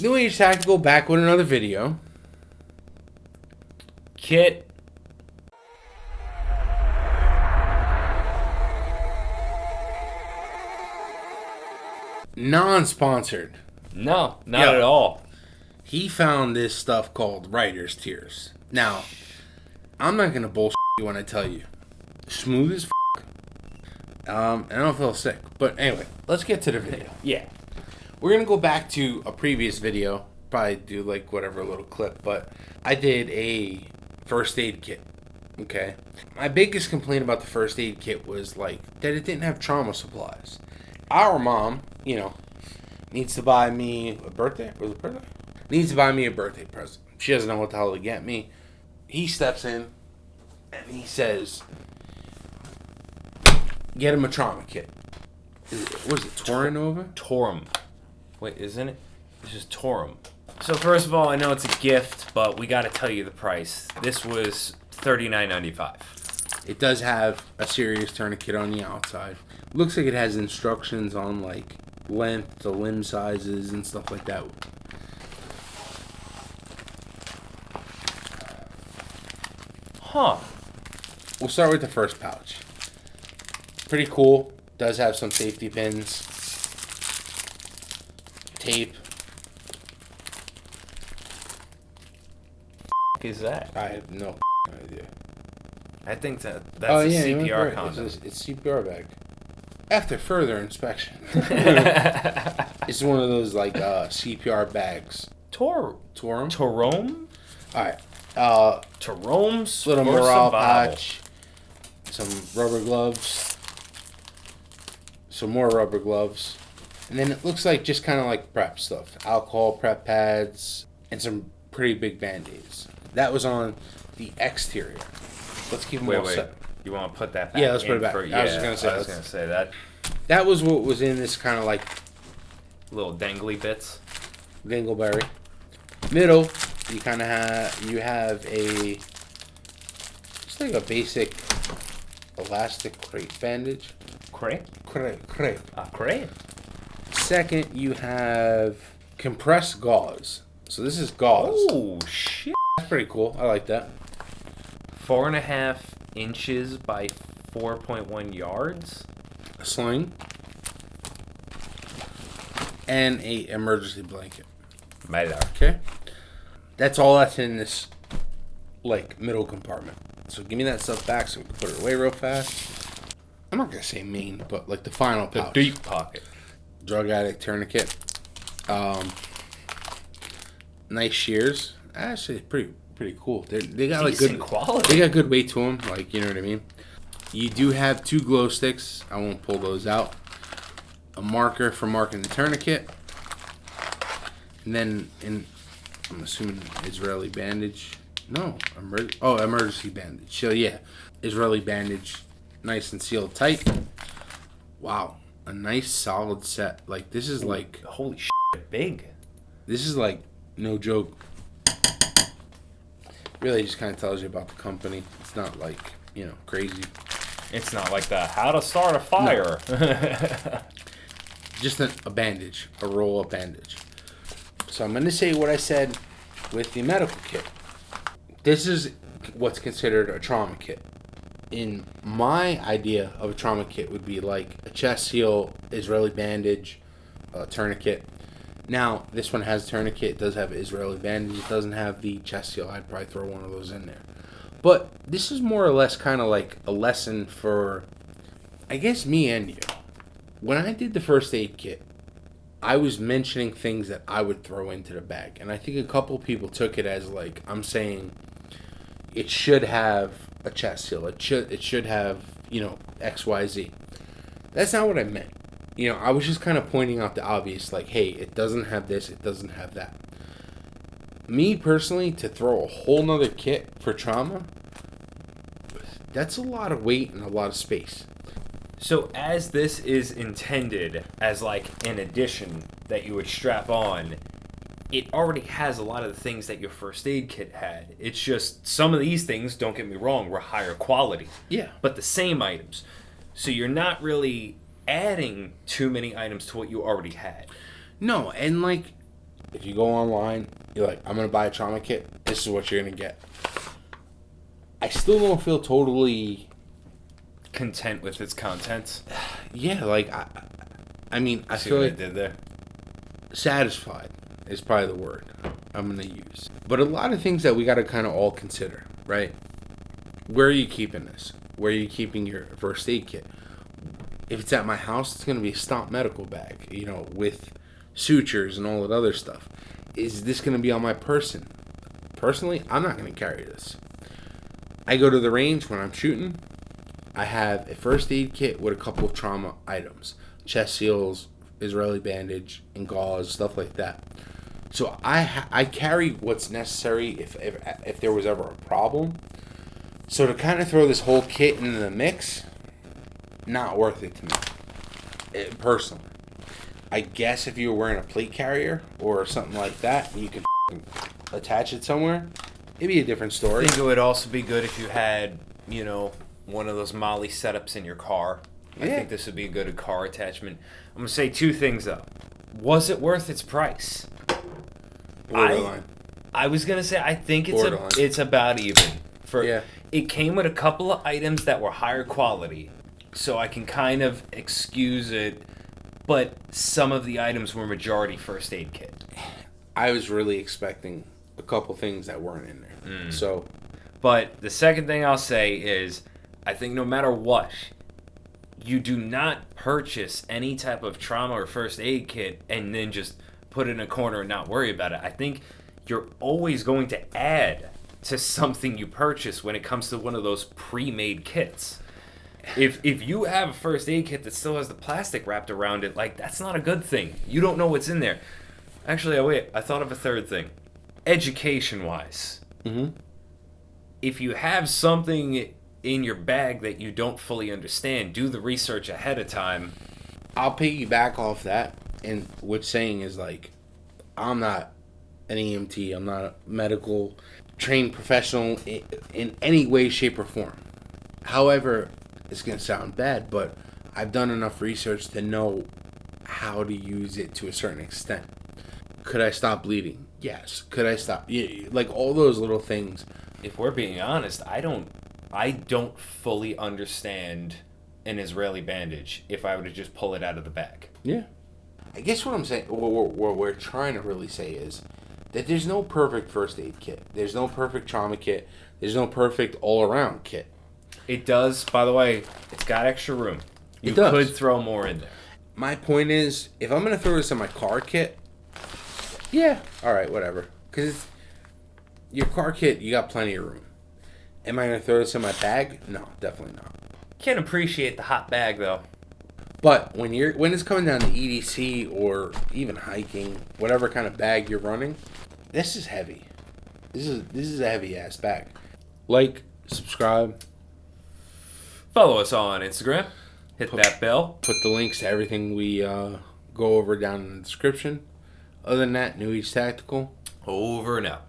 New Age Tactical back with another video. Kit. Non-sponsored. No, not at all. He found this stuff called writer's tears. Now, I'm not going to bullshit you when I tell you. Smooth as f***. I don't feel sick. But anyway, let's get to the video. Yeah. We're going to go back to a previous video. Probably do like whatever little clip. But I did a first aid kit. Okay. My biggest complaint about the first aid kit was like that it didn't have trauma supplies. Our mom, needs to buy me a birthday. Was it birthday? Needs to buy me a birthday present. She doesn't know what the hell to get me. He steps in and he says, get him a trauma kit. What is it, Touroam? Touroam. Wait, isn't it? This is Touroam. So first of all, I know it's a gift, but we got to tell you the price. This was $39.95. It does have a serious tourniquet on the outside. Looks like it has instructions on like length, the limb sizes, and stuff like that. Huh. We'll start with the first pouch. Pretty cool. Does have some safety pins. Tape. What is that? I have no idea. I think that's a CPR condom. It's CPR bag. After further inspection, it's one of those like CPR bags. Touroam? Touroam? Alright. Touroam's little for morale survival. patch. Some rubber gloves. Some more rubber gloves. And then it looks like just kind of like prep stuff. Alcohol prep pads. And some pretty big band-aids. That was on the exterior. Let's keep them all set. You want to put that back? Yeah, let's put it back. I was just going to say that. That was what was in this kind of like Little dangly bits. dingleberry. Middle, you kind of have a just like a basic elastic crepe bandage. Crepe? Crepe. Crepe. Second, you have compressed gauze. So this is gauze. Oh, shit. That's pretty cool. I like that. 4.5 inches by 4.1 yards. A sling. And a emergency blanket. Okay? That's all that's in this, like, middle compartment. So give me that stuff back so we can put it away real fast. I'm not going to say main, but, like, the final pouch. The deep pocket. Drug addict tourniquet. Nice shears. Actually, pretty cool. They got, like, decent good quality. They got good weight to them, like, you know what I mean? You do have 2 glow sticks. I won't pull those out. A marker for marking the tourniquet. And then, I'm assuming Israeli bandage. No, emergency bandage. So, yeah, Israeli bandage. Nice and sealed tight. Wow. A nice solid set. Like, this is like... Holy shit, big. This is like, no joke. Really just kind of tells you about the company. It's not like, crazy. It's not like the how to start a fire. No. Just a bandage. A roll-up bandage. So I'm going to say what I said with the medical kit. This is what's considered a trauma kit. In my idea of a trauma kit would be like a chest seal, Israeli bandage, a tourniquet. Now, this one has a tourniquet. It does have Israeli bandage. It doesn't have the chest seal. I'd probably throw one of those in there. But this is more or less kind of like a lesson for, I guess, me and you. When I did the first aid kit, I was mentioning things that I would throw into the bag. And I think a couple people took it as like, I'm saying it should have a chest seal. It should have, XYZ. That's not what I meant. I was just kind of pointing out the obvious, like, hey, it doesn't have this, it doesn't have that. Me, personally, to throw a whole nother kit for trauma, that's a lot of weight and a lot of space. So as this is intended as like an addition that you would strap on, it already has a lot of the things that your first aid kit had. It's just some of these things, don't get me wrong, were higher quality. Yeah. But the same items. So you're not really adding too many items to what you already had. No, and like, If you go online, you're like, I'm gonna buy a trauma kit. This is what you're gonna get. I still don't feel totally content with its contents. Yeah, like I mean, I See feel what like I did there. satisfied is probably the word I'm gonna use. But a lot of things that we gotta kind of all consider, right? Where are you keeping this? Where are you keeping your first aid kit? If it's at my house, it's gonna be a Stomp medical bag, with sutures and all that other stuff. Is this gonna be on my person? Personally, I'm not gonna carry this. I go to the range when I'm shooting. I have a first aid kit with a couple of trauma items: chest seals, Israeli bandage, and gauze, stuff like that. So I carry what's necessary if there was ever a problem. So to kind of throw this whole kit into the mix, not worth it to me, personally. I guess if you were wearing a plate carrier or something like that, and you could attach it somewhere, it'd be a different story. I think it would also be good if you had, one of those Molly setups in your car. I think this would be a good car attachment. I'm going to say two things, though. Was it worth its price? Borderline. I was going to say, I think Borderline. it's about even. Yeah. It came with a couple of items that were higher quality, so I can kind of excuse it, but some of the items were majority first aid kit. I was really expecting a couple things that weren't in there. So, but the second thing I'll say is, I think no matter what, you do not purchase any type of trauma or first aid kit and then just put it in a corner and not worry about it. I think you're always going to add to something you purchase when it comes to one of those pre-made kits. If you have a first aid kit that still has the plastic wrapped around it, that's not a good thing. You don't know what's in there. Actually, I thought of a third thing. Education-wise. Mm-hmm. If you have something in your bag that you don't fully understand, do the research ahead of time. I'll piggyback off that, and what's saying is, I'm not an EMT. I'm not a medical trained professional in any way, shape, or form. However, it's going to sound bad, but I've done enough research to know how to use it to a certain extent. Could I stop bleeding? Yes. Could I stop? All those little things. If we're being honest, I don't fully understand an Israeli bandage if I were to just pull it out of the bag. Yeah. I guess what I'm saying, what we're trying to really say is that there's no perfect first aid kit. There's no perfect trauma kit. There's no perfect all-around kit. It does, by the way, it's got extra room. You It does. could throw more in there. My point is, if I'm going to throw this in my car kit, yeah, all right, whatever. Because your car kit, you got plenty of room. Am I going to throw this in my bag? No, definitely not. Can't appreciate the hot bag, though. But when it's coming down to EDC or even hiking, whatever kind of bag you're running, this is heavy. This is a heavy ass bag. Like, subscribe, Follow us on Instagram. Hit that bell. put the links to everything we go over down in the description. Other than that, New Age Tactical. Over and out.